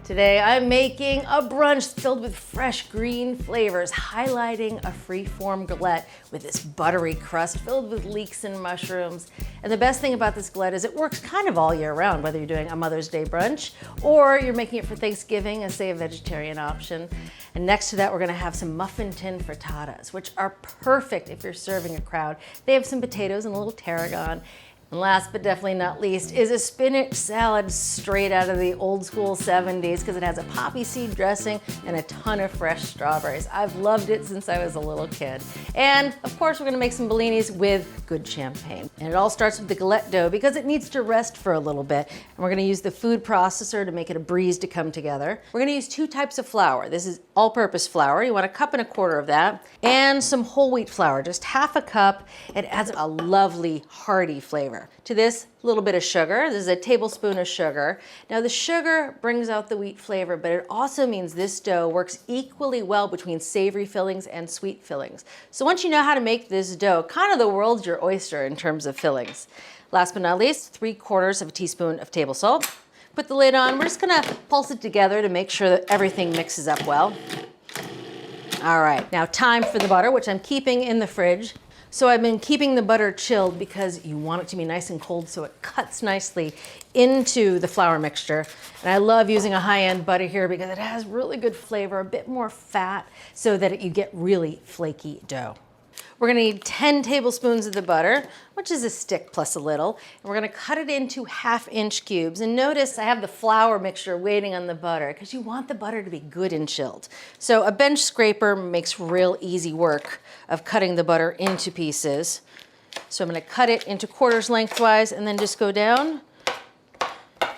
Today I'm making a brunch filled with fresh green flavors, highlighting a freeform galette with this buttery crust filled with leeks and mushrooms. And the best thing about this galette is it works kind of all year round, whether you're doing a Mother's Day brunch or you're making it for Thanksgiving as, say, a vegetarian option. And next to that, we're gonna have some Muffin Tin Frittatas, which are perfect if you're serving a crowd. They have some potatoes and a little tarragon. And last but definitely not least is a spinach salad straight out of the old school 70s because it has a poppy seed dressing and a ton of fresh strawberries. I've loved it since I was a little kid. And of course, we're gonna make some Bellinis with good champagne. And it all starts with the galette dough because it needs to rest for a little bit. And we're gonna use the food processor to make it a breeze to come together. We're gonna use 2 types of flour. This is all-purpose flour. You want 1.25 cups of that. And some whole wheat flour, just 1/2 cup. It adds a lovely, hearty flavor. To this, a little bit of sugar. This is a tablespoon of sugar. Now the sugar brings out the wheat flavor, but it also means this dough works equally well between savory fillings and sweet fillings. So once you know how to make this dough, kind of the world's your oyster in terms of fillings. Last but not least, 3/4 teaspoon of table salt. Put the lid on. We're just gonna pulse it together to make sure that everything mixes up well. All right, now time for the butter, which I'm keeping in the fridge. So I've been keeping the butter chilled because you want it to be nice and cold so it cuts nicely into the flour mixture. And I love using a high-end butter here because it has really good flavor, a bit more fat, so that you get really flaky dough. We're gonna need 10 tablespoons of the butter, which is a stick plus a little, and we're gonna cut it into 1/2-inch cubes. And notice I have the flour mixture waiting on the butter because you want the butter to be good and chilled. So a bench scraper makes real easy work of cutting the butter into pieces. So I'm gonna cut it into quarters lengthwise and then just go down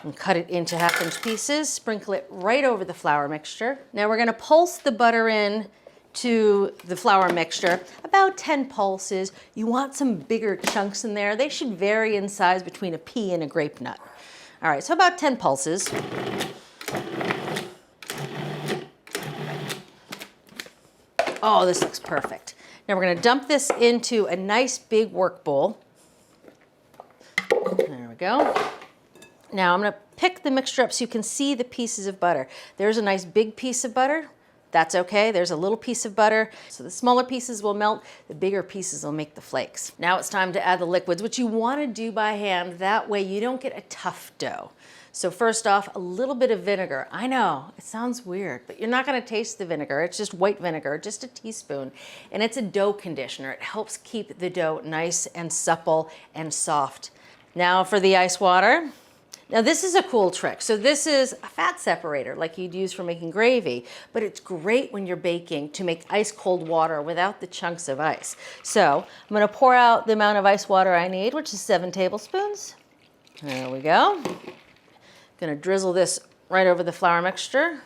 and cut it into 1/2-inch pieces, sprinkle it right over the flour mixture. Now we're gonna pulse the butter in to the flour mixture, about 10 pulses. You want some bigger chunks in there. They should vary in size between a pea and a grape nut. All right, so about 10 pulses. Oh, this looks perfect. Now we're gonna dump this into a nice big work bowl. There we go. Now I'm gonna pick the mixture up so you can see the pieces of butter. There's a nice big piece of butter. That's okay, there's a little piece of butter. So the smaller pieces will melt, the bigger pieces will make the flakes. Now it's time to add the liquids, which you wanna do by hand. That way you don't get a tough dough. So first off, a little bit of vinegar. I know, it sounds weird, but you're not gonna taste the vinegar. It's just white vinegar, just a teaspoon. And it's a dough conditioner. It helps keep the dough nice and supple and soft. Now for the ice water. Now this is a cool trick. So this is a fat separator like you'd use for making gravy, but it's great when you're baking to make ice cold water without the chunks of ice. So I'm gonna pour out the amount of ice water I need, which is 7 tablespoons. There we go. Gonna drizzle this right over the flour mixture.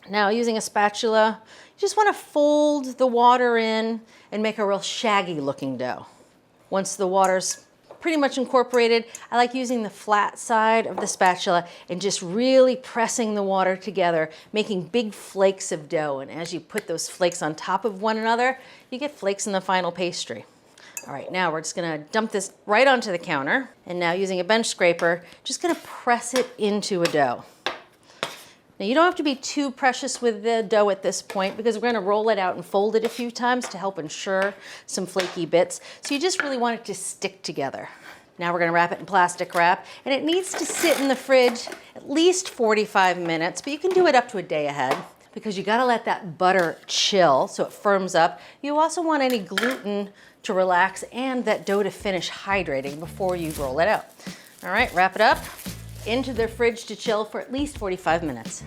Now using a spatula, you just wanna fold the water in and make a real shaggy looking dough. Once the water's pretty much incorporated, I like using the flat side of the spatula and just really pressing the water together, making big flakes of dough. And as you put those flakes on top of one another, you get flakes in the final pastry. All right, now we're just gonna dump this right onto the counter. And now using a bench scraper, just gonna press it into a dough. Now you don't have to be too precious with the dough at this point because we're gonna roll it out and fold it a few times to help ensure some flaky bits. So you just really want it to stick together. Now we're gonna wrap it in plastic wrap and it needs to sit in the fridge at least 45 minutes, but you can do it up to a day ahead because you gotta let that butter chill so it firms up. You also want any gluten to relax and that dough to finish hydrating before you roll it out. All right, wrap it up. Into the fridge to chill for at least 45 minutes.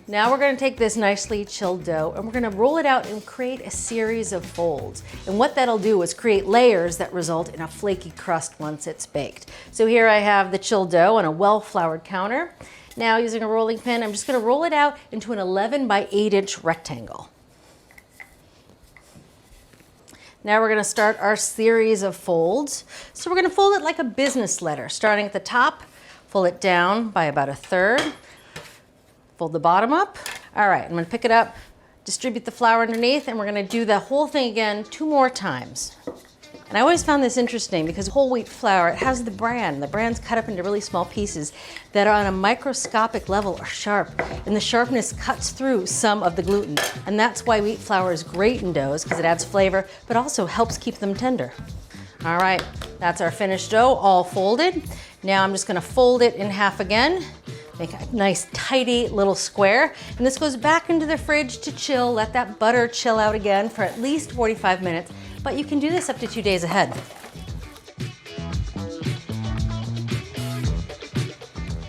Now we're gonna take this nicely chilled dough and we're gonna roll it out and create a series of folds. And what that'll do is create layers that result in a flaky crust once it's baked. So here I have the chilled dough on a well-floured counter. Now using a rolling pin, I'm just gonna roll it out into an 11 by 8-inch rectangle. Now we're gonna start our series of folds. So we're gonna fold it like a business letter, starting at the top, fold it down by about 1/3, fold the bottom up. All right, I'm gonna pick it up, Distribute the flour underneath, and we're gonna do the whole thing again 2 more times. And I always found this interesting because whole wheat flour, it has the bran. The bran's cut up into really small pieces that on a microscopic level are sharp, and the sharpness cuts through some of the gluten. And that's why wheat flour is great in doughs, because it adds flavor, but also helps keep them tender. All right, that's our finished dough, all folded. Now I'm just gonna fold it in half again, make a nice tidy little square, and this goes back into the fridge to chill. Let that butter chill out again for at least 45 minutes. But you can do this up to 2 days ahead.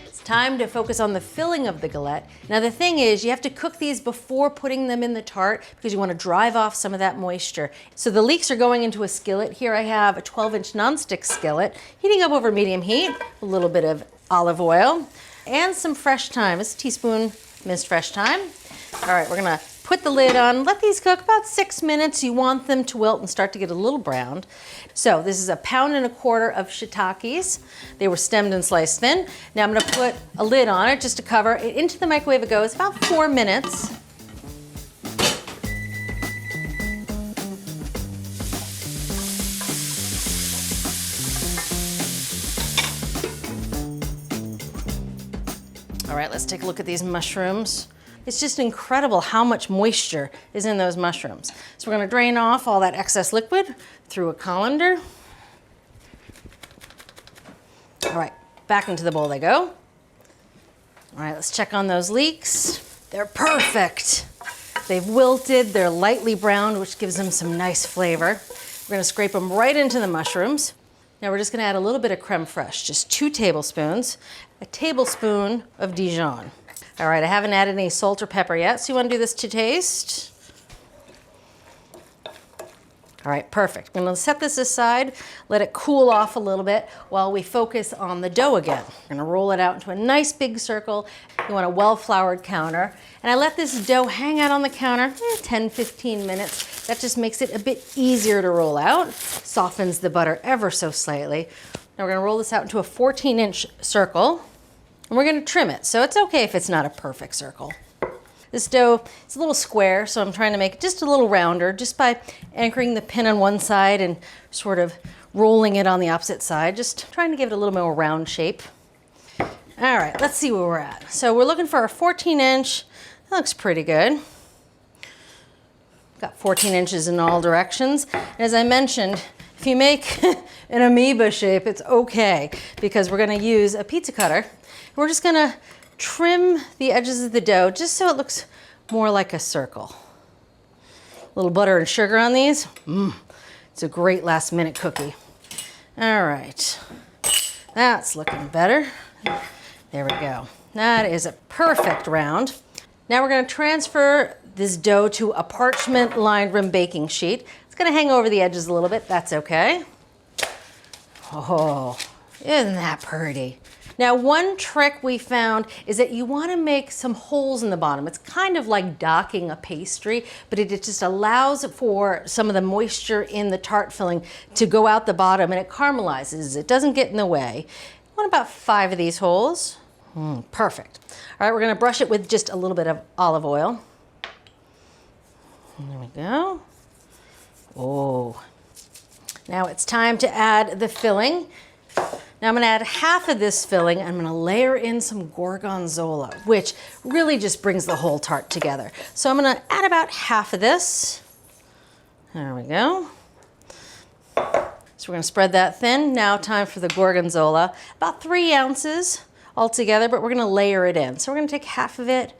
It's time to focus on the filling of the galette. Now the thing is, you have to cook these before putting them in the tart because you want to drive off some of that moisture. So the leeks are going into a skillet. Here I have a 12-inch nonstick skillet, heating up over medium heat, a little bit of olive oil, and some fresh thyme. It's a teaspoon minced fresh thyme. All right, we're gonna put the lid on, let these cook about 6 minutes. You want them to wilt and start to get a little browned. So this is 1.25 pounds of shiitakes. They were stemmed and sliced thin. Now I'm gonna put a lid on it just to cover it. Into the microwave it goes, about 4 minutes. All right, let's take a look at these mushrooms. It's just incredible how much moisture is in those mushrooms. So we're gonna drain off all that excess liquid through a colander. All right, back into the bowl they go. All right, let's check on those leeks. They're perfect. They've wilted, they're lightly browned, which gives them some nice flavor. We're gonna scrape them right into the mushrooms. Now we're just gonna add a little bit of creme fraiche, just 2 tablespoons, a tablespoon of Dijon. All right, I haven't added any salt or pepper yet, so you want to do this to taste. All right, perfect. I'm gonna set this aside, let it cool off a little bit while we focus on the dough again. We're gonna roll it out into a nice big circle. You want a well-floured counter. And I let this dough hang out on the counter 10, 15 minutes. That just makes it a bit easier to roll out, softens the butter ever so slightly. Now we're gonna roll this out into a 14-inch circle. And we're gonna trim it, so it's okay if it's not a perfect circle. This dough is a little square, so I'm trying to make it just a little rounder, just by anchoring the pin on one side and sort of rolling it on the opposite side, just trying to give it a little more round shape. All right, let's see where we're at. So we're looking for a 14-inch, that looks pretty good. Got 14 inches in all directions. And as I mentioned, if you make an amoeba shape, it's okay, because we're gonna use a pizza cutter. We're just gonna trim the edges of the dough just so it looks more like a circle. A little butter and sugar on these. It's a great last minute cookie. All right, that's looking better. There we go. That is a perfect round. Now we're gonna transfer this dough to a parchment lined rim baking sheet. It's gonna hang over the edges a little bit, that's okay. Oh, isn't that pretty? Now, one trick we found is that you want to make some holes in the bottom. It's kind of like docking a pastry, but it just allows for some of the moisture in the tart filling to go out the bottom, and it caramelizes. It doesn't get in the way. I want about 5 of these holes. Perfect. All right, we're going to brush it with just a little bit of olive oil. There we go. Oh. Now it's time to add the filling. Now I'm gonna add half of this filling. I'm gonna layer in some gorgonzola, which really just brings the whole tart together. So I'm gonna add about half of this. There we go. So we're gonna spread that thin. Now time for the gorgonzola. About 3 ounces altogether, but we're gonna layer it in. So we're gonna take half of it,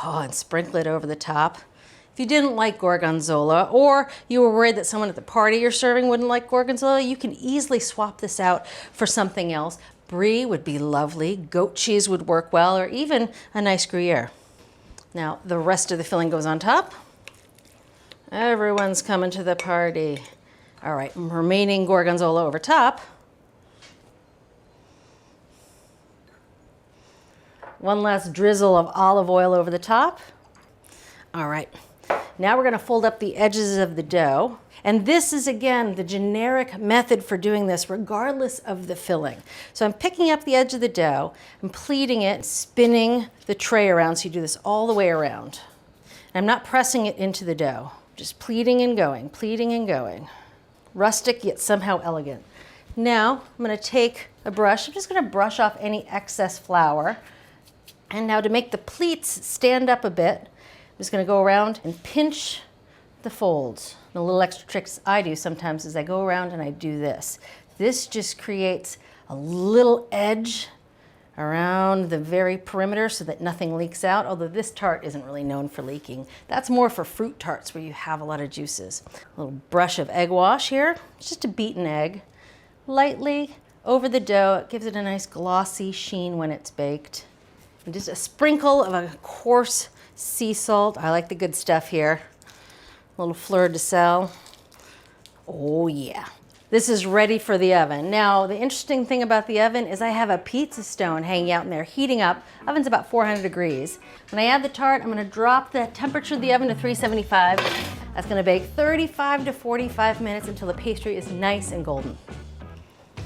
and sprinkle it over the top. If you didn't like gorgonzola, or you were worried that someone at the party you're serving wouldn't like gorgonzola, you can easily swap this out for something else. Brie would be lovely, goat cheese would work well, or even a nice Gruyere. Now, the rest of the filling goes on top. Everyone's coming to the party. All right, remaining gorgonzola over top. One last drizzle of olive oil over the top. All right. Now we're gonna fold up the edges of the dough. And this is, again, the generic method for doing this regardless of the filling. So I'm picking up the edge of the dough, I'm pleating it, spinning the tray around, so you do this all the way around. I'm not pressing it into the dough, just pleating and going, pleating and going. Rustic yet somehow elegant. Now I'm going to take a brush. I'm just going to brush off any excess flour. And now to make the pleats stand up a bit, I'm just going to go around and pinch the folds. And a little extra tricks I do sometimes is I go around and I do this. This just creates a little edge around the very perimeter so that nothing leaks out, although this tart isn't really known for leaking. That's more for fruit tarts where you have a lot of juices. A little brush of egg wash here, it's just a beaten egg. Lightly over the dough, it gives it a nice glossy sheen when it's baked. And just a sprinkle of a coarse sea salt. I like the good stuff here. A little fleur de sel. Oh yeah. This is ready for the oven. Now, the interesting thing about the oven is I have a pizza stone hanging out in there, heating up. Oven's about 400 degrees. When I add the tart, I'm gonna drop the temperature of the oven to 375. That's gonna bake 35 to 45 minutes until the pastry is nice and golden.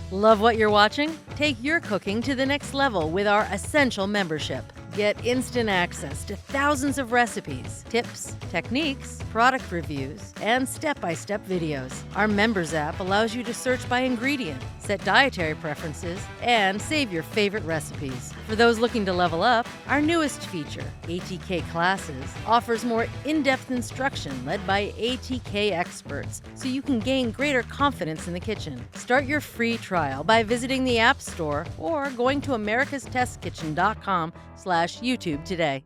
Love what you're watching? Take your cooking to the next level with our Essential membership. Get instant access to thousands of recipes, tips, techniques, product reviews, and step-by-step videos. Our Members app allows you to search by ingredient, set dietary preferences, and save your favorite recipes. For those looking to level up, our newest feature, ATK Classes, offers more in-depth instruction led by ATK experts, so you can gain greater confidence in the kitchen. Start your free trial by visiting the App Store or going to americastestkitchen.com/YouTube today.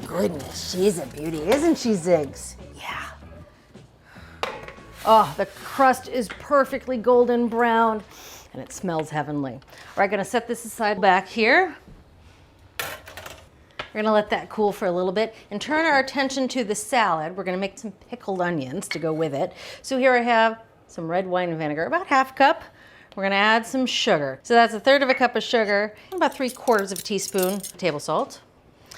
Goodness, she's a beauty, isn't she, Ziggs? Yeah. Oh, the crust is perfectly golden brown and it smells heavenly. All right, gonna set this aside back here. We're gonna let that cool for a little bit and turn our attention to the salad. We're gonna make some pickled onions to go with it. So here I have some red wine vinegar, about half a cup. We're gonna add some sugar. So that's 1/3 of a cup of sugar, about 3/4 of a teaspoon table salt.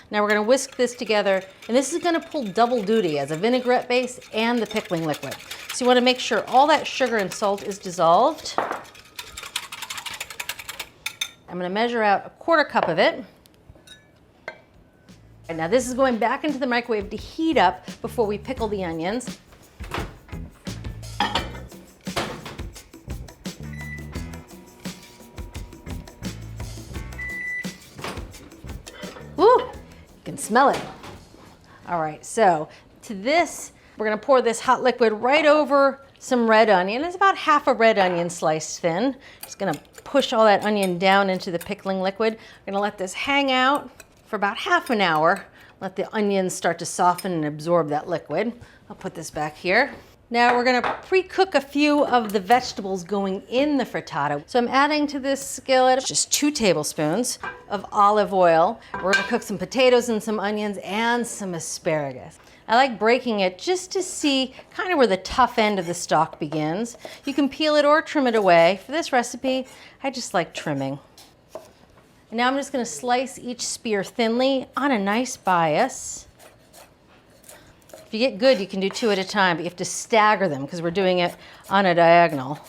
Now we're gonna whisk this together, and this is gonna pull double duty as a vinaigrette base and the pickling liquid. So you wanna make sure all that sugar and salt is dissolved. I'm gonna measure out 1/4 cup of it. And now this is going back into the microwave to heat up before we pickle the onions. Woo! You can smell it. All right, so to this, we're gonna pour this hot liquid right over some red onion. It's about half a red onion sliced thin. Just gonna push all that onion down into the pickling liquid. We're gonna let this hang out for about half an hour. Let the onions start to soften and absorb that liquid. I'll put this back here. Now we're gonna pre-cook a few of the vegetables going in the frittata. So I'm adding to this skillet just 2 tablespoons of olive oil. We're gonna cook some potatoes and some onions and some asparagus. I like breaking it just to see kind of where the tough end of the stalk begins. You can peel it or trim it away. For this recipe, I just like trimming. And now I'm just gonna slice each spear thinly on a nice bias. If you get good, you can do 2 at a time, but you have to stagger them because we're doing it on a diagonal.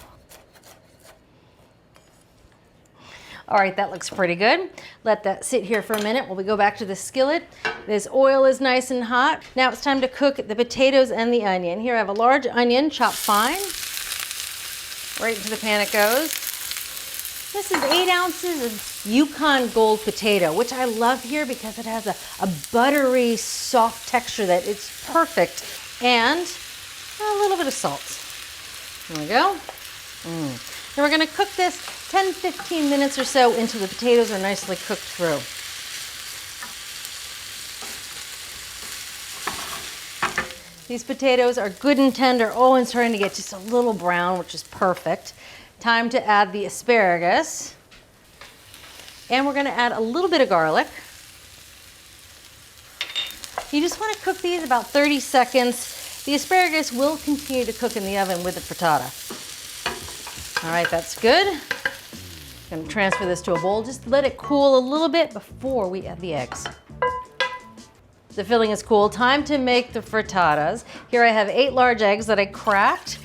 All right, that looks pretty good. Let that sit here for a minute while we go back to the skillet. This oil is nice and hot. Now it's time to cook the potatoes and the onion. Here I have a large onion chopped fine. Right into the pan it goes. This is 8 ounces of Yukon Gold potato, which I love here because it has a buttery, soft texture that it's perfect, and a little bit of salt. There we go. And we're gonna cook this 10-15 minutes or so until the potatoes are nicely cooked through. These potatoes are good and tender, and starting to get just a little brown, which is perfect. Time to add the asparagus. And we're gonna add a little bit of garlic. You just wanna cook these about 30 seconds. The asparagus will continue to cook in the oven with the frittata. All right, that's good. I'm gonna transfer this to a bowl. Just let it cool a little bit before we add the eggs. The filling is cool. Time to make the frittatas. Here I have 8 large eggs that I cracked.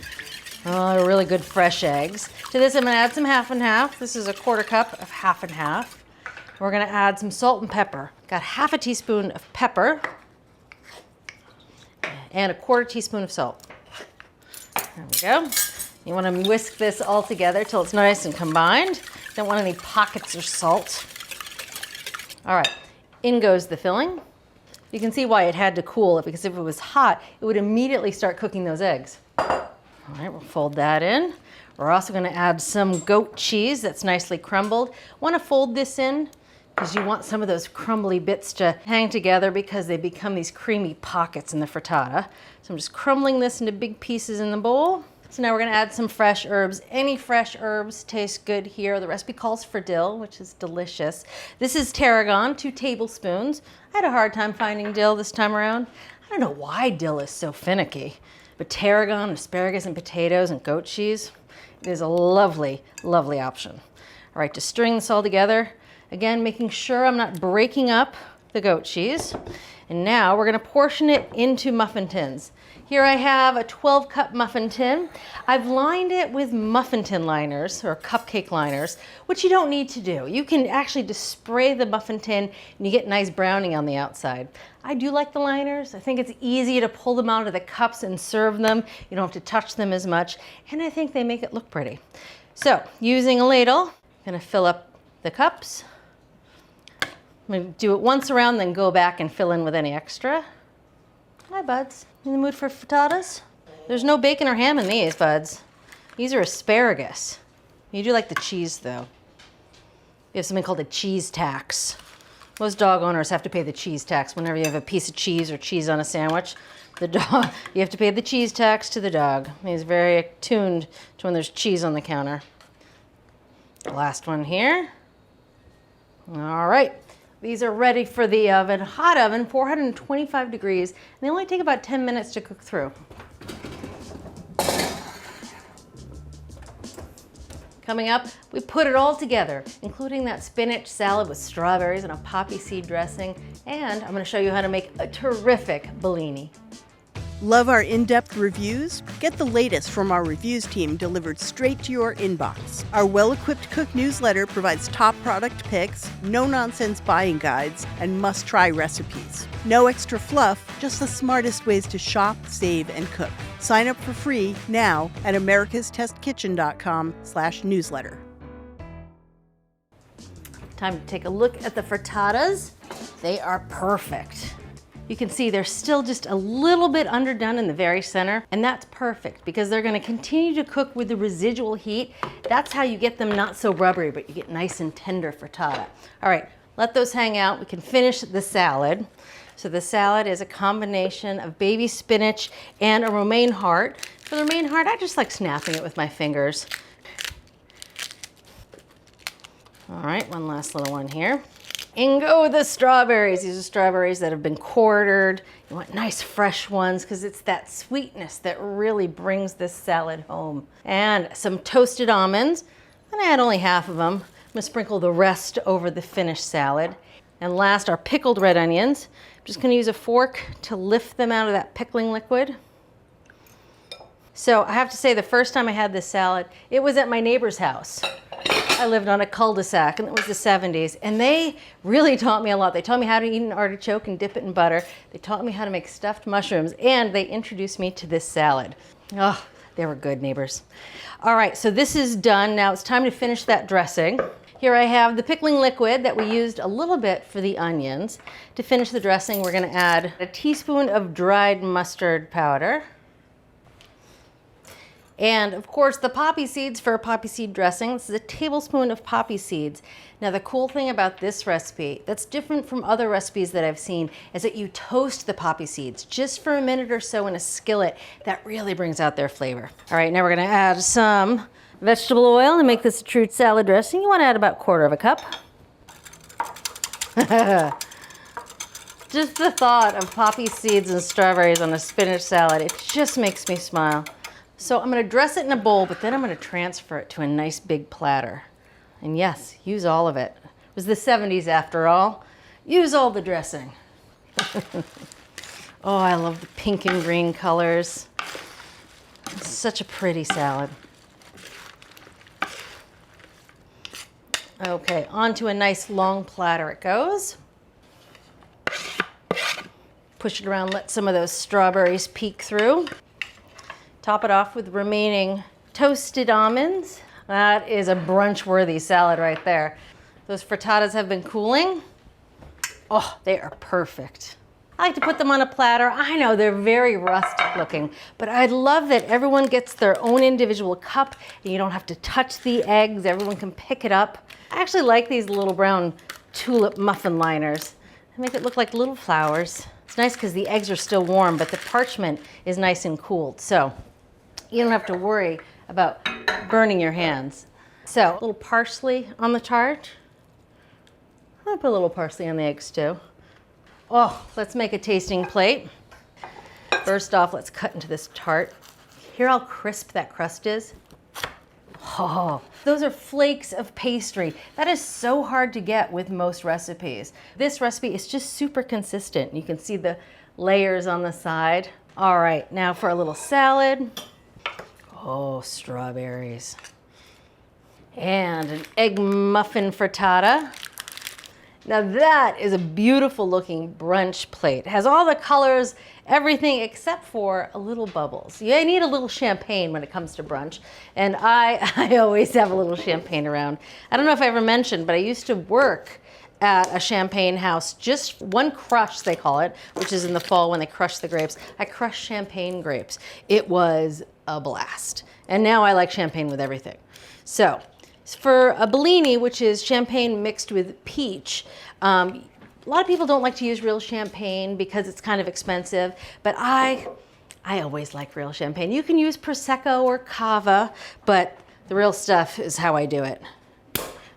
Oh, really good fresh eggs. To this, I'm gonna add some half and half. This is a 1/4 cup of half and half. We're gonna add some salt and pepper. Got half a teaspoon of pepper and a 1/4 teaspoon of salt. There we go. You wanna whisk this all together till it's nice and combined. Don't want any pockets of salt. All right, in goes the filling. You can see why it had to cool it, because if it was hot, it would immediately start cooking those eggs. All right, we'll fold that in. We're also gonna add some goat cheese that's nicely crumbled. Wanna fold this in because you want some of those crumbly bits to hang together because they become these creamy pockets in the frittata. So I'm just crumbling this into big pieces in the bowl. So now we're gonna add some fresh herbs. Any fresh herbs taste good here. The recipe calls for dill, which is delicious. This is tarragon, 2 tablespoons. I had a hard time finding dill this time around. I don't know why dill is so finicky, but tarragon, asparagus, and potatoes and goat cheese, it is a lovely, lovely option. All right, just stirring this all together. Again, making sure I'm not breaking up the goat cheese. And now we're gonna portion it into muffin tins. Here I have a 12-cup muffin tin. I've lined it with muffin tin liners or cupcake liners, which you don't need to do. You can actually just spray the muffin tin and you get nice browning on the outside. I do like the liners. I think it's easy to pull them out of the cups and serve them. You don't have to touch them as much, and I think they make it look pretty. So, using a ladle, I'm gonna fill up the cups. I'm gonna do it once around, then go back and fill in with any extra. Hi, buds. In the mood for frittatas? There's no bacon or ham in these, buds. These are asparagus. You do like the cheese, though. We have something called a cheese tax. Most dog owners have to pay the cheese tax whenever you have a piece of cheese or cheese on a sandwich. The dog, you have to pay the cheese tax to the dog. He's very attuned to when there's cheese on the counter. Last one here. All right. These are ready for the oven, hot oven, 425 degrees, and they only take about 10 minutes to cook through. Coming up, we put it all together, including that spinach salad with strawberries and a poppy seed dressing, and I'm gonna show you how to make a terrific Bellini. Love our in-depth reviews? Get the latest from our reviews team delivered straight to your inbox. Our well-equipped cook newsletter provides top product picks, no-nonsense buying guides, and must-try recipes. No extra fluff, just the smartest ways to shop, save, and cook. Sign up for free now at americastestkitchen.com/newsletter. Time to take a look at the frittatas. They are perfect. You can see they're still just a little bit underdone in the very center, and that's perfect because they're gonna continue to cook with the residual heat. That's how you get them not so rubbery, but you get nice and tender frittata. All right, let those hang out. We can finish the salad. So the salad is a combination of baby spinach and a romaine heart. For the romaine heart, I just like snapping it with my fingers. All right, one last little one here. In go the strawberries. These are strawberries that have been quartered. You want nice fresh ones because it's that sweetness that really brings this salad home. And some toasted almonds. I'm gonna add only half of them. I'm gonna sprinkle the rest over the finished salad. And last, our pickled red onions. I'm just gonna use a fork to lift them out of that pickling liquid. So I have to say, the first time I had this salad, it was at my neighbor's house. I lived on a cul-de-sac, and it was the 70s, and they really taught me a lot. They taught me how to eat an artichoke and dip it in butter. They taught me how to make stuffed mushrooms, and they introduced me to this salad. Oh, they were good neighbors. All right, so this is done. Now it's time to finish that dressing. Here I have the pickling liquid that we used a little bit for the onions. To finish the dressing, we're gonna add a teaspoon of dried mustard powder. And of course, the poppy seeds for a poppy seed dressing. This is a tablespoon of poppy seeds. Now the cool thing about this recipe that's different from other recipes that I've seen is that you toast the poppy seeds just for a minute or so in a skillet. That really brings out their flavor. All right, now we're gonna add some vegetable oil to make this a true salad dressing. You wanna add about 1/4 cup. Just the thought of poppy seeds and strawberries on a spinach salad, it just makes me smile. So I'm gonna dress it in a bowl, but then I'm gonna transfer it to a nice big platter. And yes, use all of it. It was the 70s after all. Use all the dressing. Oh, I love the pink and green colors. Such a pretty salad. Okay, onto a nice long platter it goes. Push it around, let some of those strawberries peek through. Top it off with remaining toasted almonds. That is a brunch-worthy salad right there. Those frittatas have been cooling. Oh, they are perfect. I like to put them on a platter. I know they're very rustic looking, but I love that everyone gets their own individual cup and you don't have to touch the eggs. Everyone can pick it up. I actually like these little brown tulip muffin liners. They make it look like little flowers. It's nice because the eggs are still warm, but the parchment is nice and cooled. So you don't have to worry about burning your hands. So a little parsley on the tart. I'll put a little parsley on the eggs too. Oh, let's make a tasting plate. First off, let's cut into this tart. Hear how crisp that crust is? Oh, those are flakes of pastry. That is so hard to get with most recipes. This recipe is just super consistent. You can see the layers on the side. All right, now for a little salad. Oh, strawberries. And an egg muffin frittata. Now that is a beautiful looking brunch plate. It has all the colors, everything except for a little bubbles. You need a little champagne when it comes to brunch. And I always have a little champagne around. I don't know if I ever mentioned, but I used to work at a champagne house, just one crush they call it, which is in the fall when they crush the grapes. I crushed champagne grapes. It was a blast. And now I like champagne with everything. So, for a Bellini, which is champagne mixed with peach, a lot of people don't like to use real champagne because it's kind of expensive, but I always like real champagne. You can use Prosecco or Cava, but the real stuff is how I do it.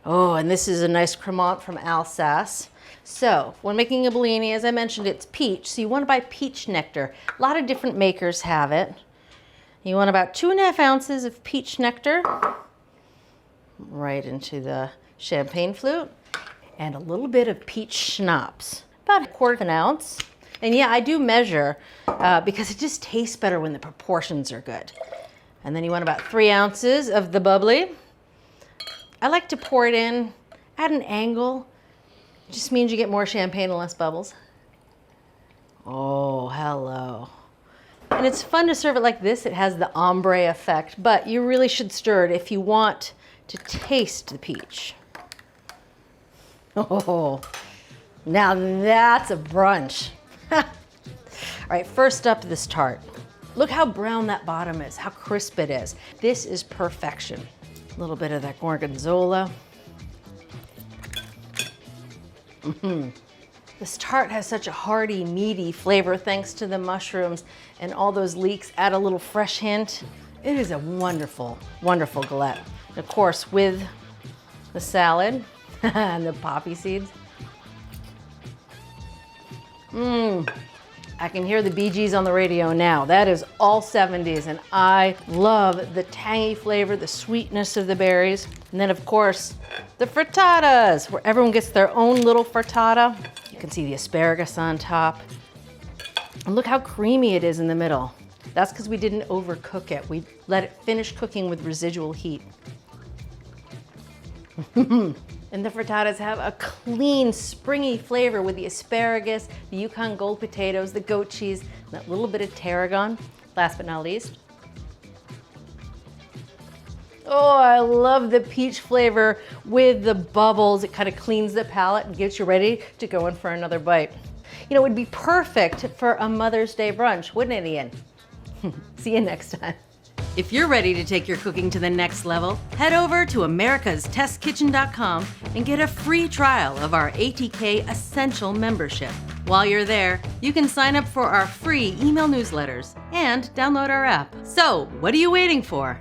Oh, and this is a nice Cremant from Alsace. So, when making a Bellini, as I mentioned, it's peach, so you want to buy peach nectar. A lot of different makers have it. You want about 2½ ounces of peach nectar. Right into the champagne flute, and a little bit of peach schnapps, about 1/4 ounce. And yeah, I do measure because it just tastes better when the proportions are good. And then you want about 3 ounces of the bubbly. I like to pour it in at an angle. It just means you get more champagne and less bubbles. Oh, hello. And it's fun to serve it like this. It has the ombre effect, but you really should stir it if you want to taste the peach. Oh, now that's a brunch. All right, first up, this tart. Look how brown that bottom is, how crisp it is. This is perfection. A little bit of that gorgonzola. This tart has such a hearty, meaty flavor thanks to the mushrooms and all those leeks add a little fresh hint. It is a wonderful, wonderful galette. Of course, with the salad and the poppy seeds. I can hear the Bee Gees on the radio now. That is all 70s, and I love the tangy flavor, the sweetness of the berries. And then, of course, the frittatas, where everyone gets their own little frittata. You can see the asparagus on top. And look how creamy it is in the middle. That's because we didn't overcook it. We let it finish cooking with residual heat. And the frittatas have a clean, springy flavor with the asparagus, the Yukon Gold potatoes, the goat cheese, and that little bit of tarragon. Last but not least. Oh, I love the peach flavor with the bubbles. It kind of cleans the palate and gets you ready to go in for another bite. You know, it would be perfect for a Mother's Day brunch, wouldn't it, Ian? See you next time. If you're ready to take your cooking to the next level, head over to americastestkitchen.com and get a free trial of our ATK Essential membership. While you're there, you can sign up for our free email newsletters and download our app. So, what are you waiting for?